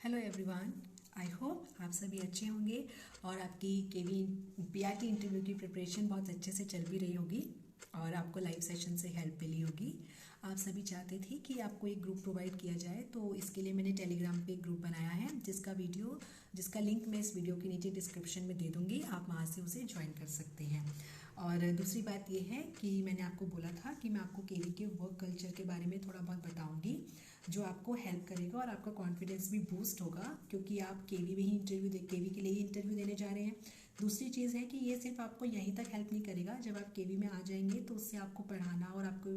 Hello everyone, I hope आप सभी अच्छे होंगे और आपकी केवी पीआरटी इंटरव्यू की प्रिपरेशन बहुत अच्छे से चल भी रही होगी और आपको लाइव सेशन से हेल्प मिली होगी। आप सभी चाहते थे कि आपको एक ग्रुप प्रोवाइड किया जाए, तो इसके लिए मैंने टेलीग्राम पे एक ग्रुप बनाया है जिसका लिंक मैं इस वीडियो के नीचे डिस्क्रिप्शन में दे दूँगी। आप वहाँ से उसे ज्वाइन कर सकते हैं। और दूसरी बात यह है कि मैंने आपको बोला था कि मैं आपको केवी के वर्क कल्चर के बारे में थोड़ा बहुत बताऊंगी, जो आपको हेल्प करेगा और आपका कॉन्फिडेंस भी बूस्ट होगा, क्योंकि आप केवी में ही केवी के लिए ही इंटरव्यू देने जा रहे हैं। दूसरी चीज़ है कि ये सिर्फ आपको यहीं तक हेल्प नहीं करेगा। जब आप केवी में आ जाएंगे तो उससे आपको पढ़ाना और आपको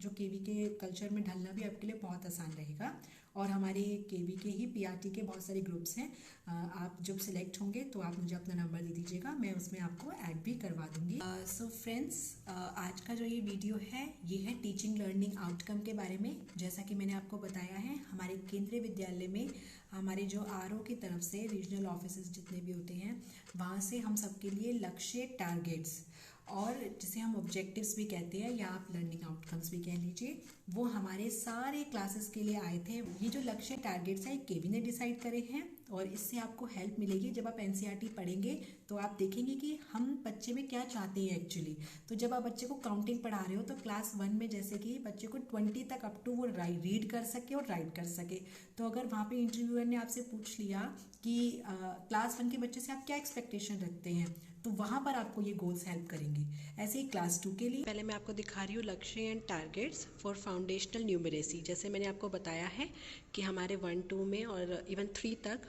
जो केवी के कल्चर में ढलना भी आपके लिए बहुत आसान रहेगा। और हमारे केवी के ही पीआरटी के बहुत सारे ग्रुप्स हैं। आप जब सिलेक्ट होंगे तो आप मुझे अपना नंबर दे दीजिएगा, मैं उसमें आपको ऐड भी करवा दूंगी। सो फ्रेंड्स, आज का जो ये वीडियो है ये है टीचिंग लर्निंग आउटकम के बारे में। जैसा कि मैंने आपको बताया है, हमारे केंद्रीय विद्यालय में हमारे जो आरओ की तरफ से रीजनल ऑफिसेज जितने भी होते हैं, वहाँ से हम सबके लिए लक्ष्य, टारगेट्स और जिसे हम ऑब्जेक्टिव्स भी कहते हैं या आप लर्निंग आउटकम्स भी कह लीजिए, वो हमारे सारे क्लासेस के लिए आए थे। ये जो लक्ष्य टारगेट्स हैं केवी ने डिसाइड करे हैं और इससे आपको हेल्प मिलेगी। जब आप एनसीईआरटी पढ़ेंगे तो आप देखेंगे कि हम बच्चे में क्या चाहते हैं एक्चुअली। तो जब आप बच्चे को काउंटिंग पढ़ा रहे हो तो क्लास 1 में जैसे कि बच्चे को 20 तक अप टू वो रीड कर सके और राइट कर सके, तो अगर वहाँ पे इंटरव्यूअर ने आपसे पूछ लिया कि क्लास 1 के बच्चे से आप क्या एक्सपेक्टेशन रखते हैं, तो वहाँ पर आपको ये गोल्स हेल्प करेंगे। ऐसे ही क्लास 2 के लिए पहले मैं आपको दिखा रही हूँ लक्ष्य and targets for foundational numeracy. जैसे मैंने आपको बताया है कि हमारे 1, 2 में और इवन 3 तक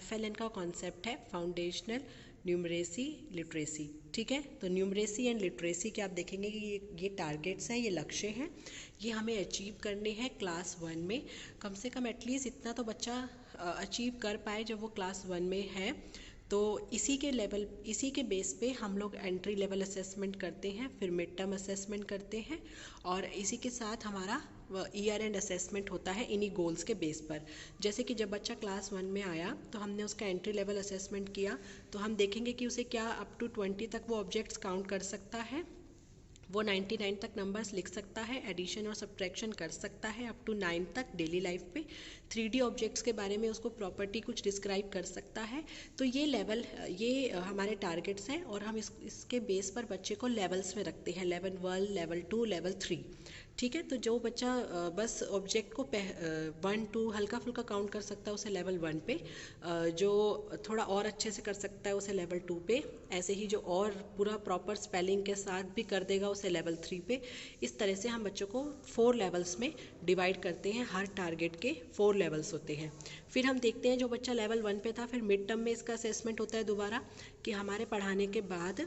FLN का कॉन्सेप्ट है फाउंडेशनल न्यूमरेसी लिटरेसी। ठीक है, तो न्यूमरेसी एंड लिटरेसी के आप देखेंगे कि ये टारगेट्स हैं, ये लक्ष्य हैं, ये हमें अचीव करने हैं क्लास 1 में। कम से कम एटलीस्ट इतना तो बच्चा अचीव कर पाए जब वो क्लास 1 में है। तो इसी के बेस पे हम लोग एंट्री लेवल असेसमेंट करते हैं, फिर मिड टर्म असेसमेंट करते हैं और इसी के साथ हमारा ईयर एंड असेसमेंट होता है इन्हीं गोल्स के बेस पर। जैसे कि जब बच्चा क्लास 1 में आया तो हमने उसका एंट्री लेवल असेसमेंट किया, तो हम देखेंगे कि उसे क्या अप टू 20 तक वो ऑब्जेक्ट्स काउंट कर सकता है, वो 99 तक नंबर्स लिख सकता है, एडिशन और सब्ट्रैक्शन कर सकता है अप टू 9 तक डेली लाइफ पे, 3D ऑब्जेक्ट्स के बारे में उसको प्रॉपर्टी कुछ डिस्क्राइब कर सकता है। तो ये हमारे टारगेट्स हैं और हम इसके बेस पर बच्चे को लेवल्स में रखते हैं, लेवल 1, लेवल 2, लेवल 3। ठीक है, तो जो बच्चा बस ऑब्जेक्ट को 1, 2 हल्का फुल्का काउंट कर सकता है उसे लेवल 1 पे, जो थोड़ा और अच्छे से कर सकता है उसे लेवल 2 पे, ऐसे ही जो और पूरा प्रॉपर स्पेलिंग के साथ भी कर देगा उसे लेवल 3 पे। इस तरह से हम बच्चों को 4 लेवल्स में डिवाइड करते हैं। हर टारगेट के 4 लेवल्स होते हैं। फिर हम देखते हैं जो बच्चा लेवल 1 पे था, फिर मिड टर्म में इसका असेसमेंट होता है दोबारा कि हमारे पढ़ाने के बाद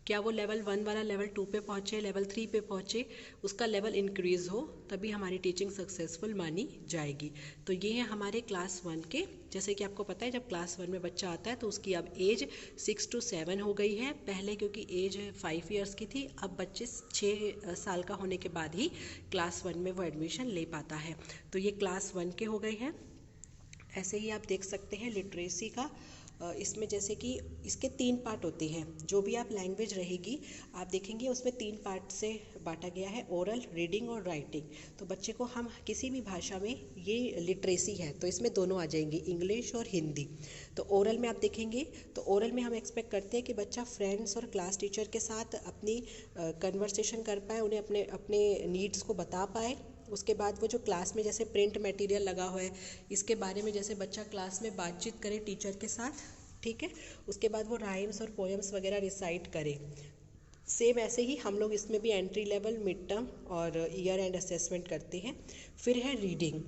क्या वो लेवल 1 वाला लेवल 2 पे पहुँचे, लेवल 3 पे पहुँचे, उसका लेवल इंक्रीज़ हो, तभी हमारी टीचिंग सक्सेसफुल मानी जाएगी। तो ये है हमारे क्लास 1 के। जैसे कि आपको पता है जब क्लास 1 में बच्चा आता है तो उसकी अब एज 6 to 7 हो गई है। पहले क्योंकि एज 5 ईयर्स की थी, अब बच्चे 6 साल का होने के बाद ही क्लास 1 में वो एडमिशन ले पाता है। तो ये क्लास 1 के हो गए हैं। ऐसे ही आप देख सकते हैं लिटरेसी का, इसमें जैसे कि इसके 3 पार्ट होते हैं। जो भी आप लैंग्वेज रहेगी आप देखेंगे उसमें 3 पार्ट से बांटा गया है, ओरल, रीडिंग और राइटिंग। तो बच्चे को हम किसी भी भाषा में, ये लिटरेसी है तो इसमें दोनों आ जाएंगे, इंग्लिश और हिंदी। तो ओरल में आप देखेंगे तो ओरल में हम एक्सपेक्ट करते हैं कि बच्चा फ्रेंड्स और क्लास टीचर के साथ अपनी कन्वर्सेशन कर पाए, उन्हें अपने अपने नीड्स को बता पाए। उसके बाद वो जो क्लास में जैसे प्रिंट मटेरियल लगा हुआ है, इसके बारे में जैसे बच्चा क्लास में बातचीत करे टीचर के साथ। ठीक है, उसके बाद वो राइम्स और पोएम्स वगैरह रिसाइट करे। सेम ऐसे ही हम लोग इसमें भी एंट्री लेवल, मिड टर्म और ईयर एंड असेसमेंट करते हैं। फिर है रीडिंग।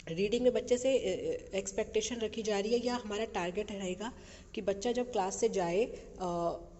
रीडिंग में बच्चे से एक्सपेक्टेशन रखी जा रही है या हमारा टारगेट रहेगा कि बच्चा जब क्लास से जाए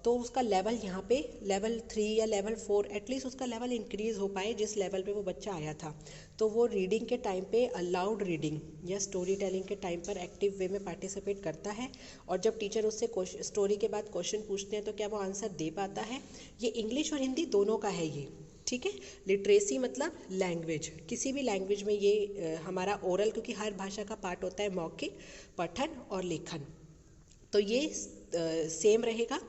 तो उसका लेवल यहाँ पे लेवल 3 या लेवल 4 एटलीस्ट उसका लेवल इंक्रीज़ हो पाए जिस लेवल पे वो बच्चा आया था। तो वो रीडिंग के टाइम पे अलाउड रीडिंग या स्टोरी टेलिंग के टाइम पर एक्टिव वे में पार्टिसिपेट करता है। और जब टीचर उससे स्टोरी के बाद क्वेश्चन पूछते हैं तो क्या वो आंसर दे पाता है। ये इंग्लिश और हिंदी दोनों का है ये। ठीक है, लिटरेसी मतलब लैंग्वेज, किसी भी लैंग्वेज में ये हमारा ओरल, क्योंकि हर भाषा का पार्ट होता है मौखिक, पठन और लेखन, तो ये सेम रहेगा।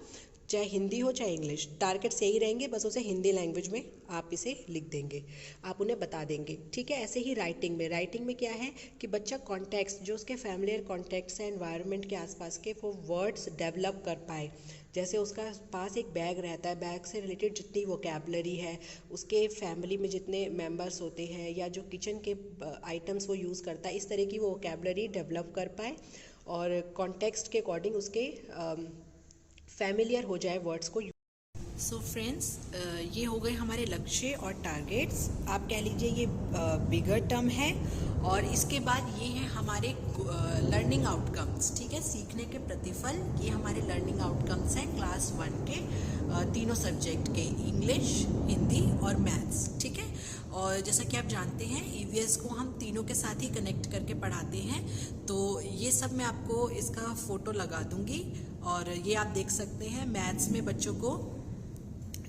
चाहे हिंदी हो चाहे इंग्लिश, टारगेट्स यही रहेंगे, बस उसे हिंदी लैंग्वेज में आप इसे लिख देंगे, आप उन्हें बता देंगे, ठीक है। ऐसे ही राइटिंग में क्या है कि बच्चा कॉन्टेक्स्ट, जो उसके फैमिलियर कॉन्टेक्ट्स हैं एनवायरनमेंट के आसपास के, वो वर्ड्स डेवलप कर पाए। जैसे उसका पास एक बैग रहता है, बैग से रिलेटेड जितनी वोकेबलरी है, उसके फैमिली में जितने मेंबर्स होते हैं या जो किचन के आइटम्स वो यूज़ करता है, इस तरह की वो वोकेबलरी डेवलप कर पाए और कॉन्टेक्स्ट के अकॉर्डिंग उसके फैमिलियर हो जाए वर्ड्स को। सो फ्रेंड्स, ये हो गए हमारे लक्ष्य और टारगेट्स, आप कह लीजिए ये बिगर टर्म है। और इसके बाद ये हैं हमारे लर्निंग आउटकम्स, ठीक है, सीखने के प्रतिफल। ये हमारे लर्निंग आउटकम्स हैं क्लास 1 के तीनों सब्जेक्ट के, इंग्लिश, हिंदी और मैथ्स, ठीक है। और जैसा कि आप जानते हैं ईवीएस को हम तीनों के साथ ही कनेक्ट करके पढ़ाते हैं, तो ये सब मैं आपको इसका फ़ोटो लगा दूंगी और ये आप देख सकते हैं। मैथ्स में बच्चों को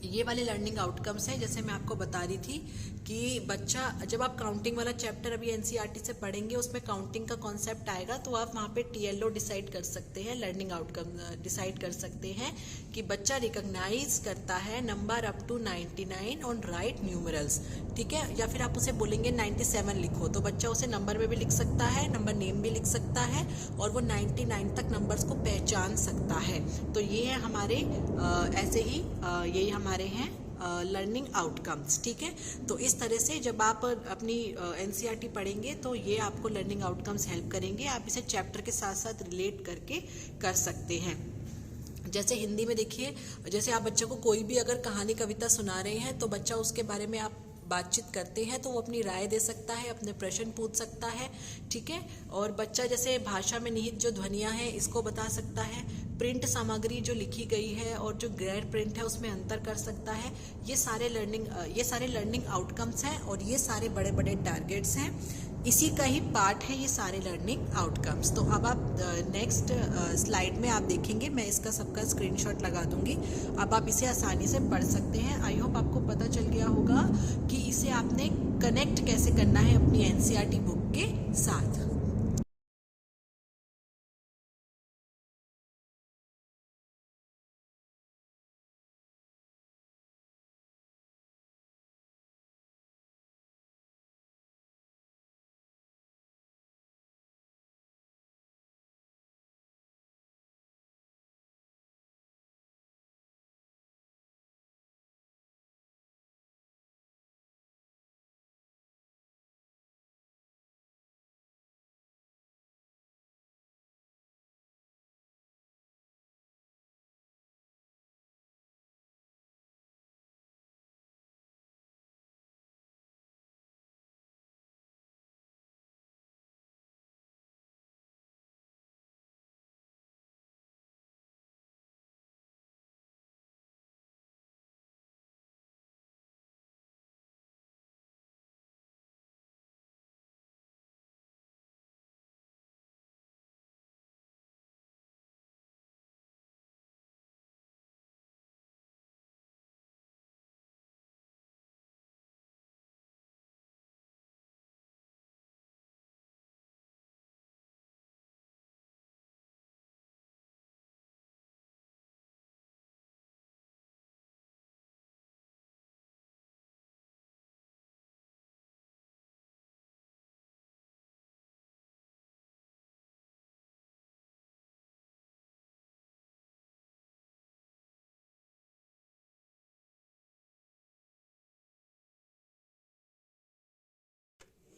ये वाले लर्निंग आउटकम्स हैं, जैसे मैं आपको बता रही थी कि बच्चा जब आप काउंटिंग वाला चैप्टर अभी एनसीईआरटी से पढ़ेंगे, उसमें काउंटिंग का कॉन्सेप्ट आएगा, तो आप वहाँ पे टीएलओ डिसाइड कर सकते हैं, लर्निंग आउटकम डिसाइड कर सकते हैं कि बच्चा रिकॉग्नाइज करता है number up to 99 on right numerals, ठीक है। या फिर आप उसे बोलेंगे 97 लिखो, तो बच्चा उसे नंबर में भी लिख सकता है, नंबर नेम भी लिख सकता है और वो 99 तक नंबर्स को पहचान सकता है। तो ये है हमारे ऐसे ही यही हमारे हैं लर्निंग आउटकम्स, ठीक है। तो इस तरह से जब आप अपनी एनसीईआरटी पढ़ेंगे तो ये आपको लर्निंग आउटकम्स हेल्प करेंगे, आप इसे चैप्टर के साथ साथ रिलेट करके कर सकते हैं। जैसे हिंदी में देखिए, जैसे आप बच्चों को कोई भी अगर कहानी कविता सुना रहे हैं तो बच्चा उसके बारे में आप बातचीत करते हैं तो वो अपनी राय दे सकता है, अपने प्रश्न पूछ सकता है, ठीक है। और बच्चा जैसे भाषा में निहित जो ध्वनियाँ हैं इसको बता सकता है, प्रिंट सामग्री जो लिखी गई है और जो ग्रेड प्रिंट है उसमें अंतर कर सकता है। ये सारे लर्निंग आउटकम्स हैं और ये सारे बड़े बड़े टारगेट्स हैं, इसी का ही पार्ट है ये सारे लर्निंग आउटकम्स। तो अब आप नेक्स्ट स्लाइड में आप देखेंगे, मैं इसका सबका स्क्रीनशॉट लगा दूंगी, अब आप इसे आसानी से पढ़ सकते हैं। आई होप आपको पता चल गया होगा कि इसे आपने कनेक्ट कैसे करना है अपनी एनसीईआरटी बुक के साथ।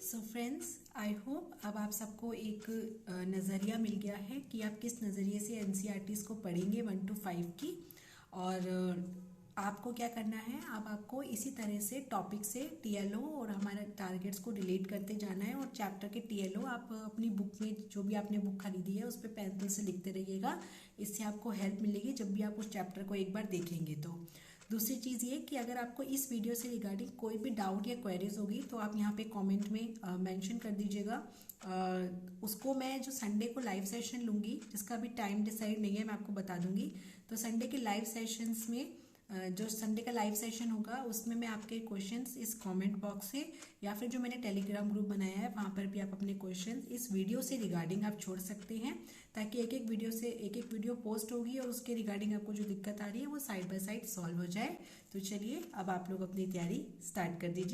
सो फ्रेंड्स, आई होप अब आप सबको एक नज़रिया मिल गया है कि आप किस नज़रिए से एनसीईआरटीज़ को पढ़ेंगे 1 to 5 की। और आपको क्या करना है, अब आपको इसी तरह से टॉपिक से टीएलओ और हमारे टारगेट्स को रिलेट करते जाना है। और चैप्टर के टीएलओ आप अपनी बुक में, जो भी आपने बुक खरीदी है उस पर पेंसिल से लिखते रहिएगा, इससे आपको हेल्प मिलेगी जब भी आप उस चैप्टर को एक बार देखेंगे। तो दूसरी चीज़ ये कि अगर आपको इस वीडियो से रिगार्डिंग कोई भी डाउट या क्वेरीज होगी तो आप यहाँ पे कमेंट में मेंशन कर दीजिएगा। उसको मैं जो संडे को लाइव सेशन लूँगी, जिसका भी टाइम डिसाइड नहीं है, मैं आपको बता दूंगी। तो संडे के लाइव सेशंस में जो संडे का लाइव सेशन होगा उसमें मैं आपके क्वेश्चंस इस कमेंट बॉक्स से या फिर जो मैंने टेलीग्राम ग्रुप बनाया है वहाँ पर भी आप अपने क्वेश्चंस इस वीडियो से रिगार्डिंग आप छोड़ सकते हैं, ताकि एक एक वीडियो पोस्ट होगी और उसके रिगार्डिंग आपको जो दिक्कत आ रही है वो साइड बाय साइड सॉल्व हो जाए। तो चलिए अब आप लोग अपनी तैयारी स्टार्ट कर दीजिए।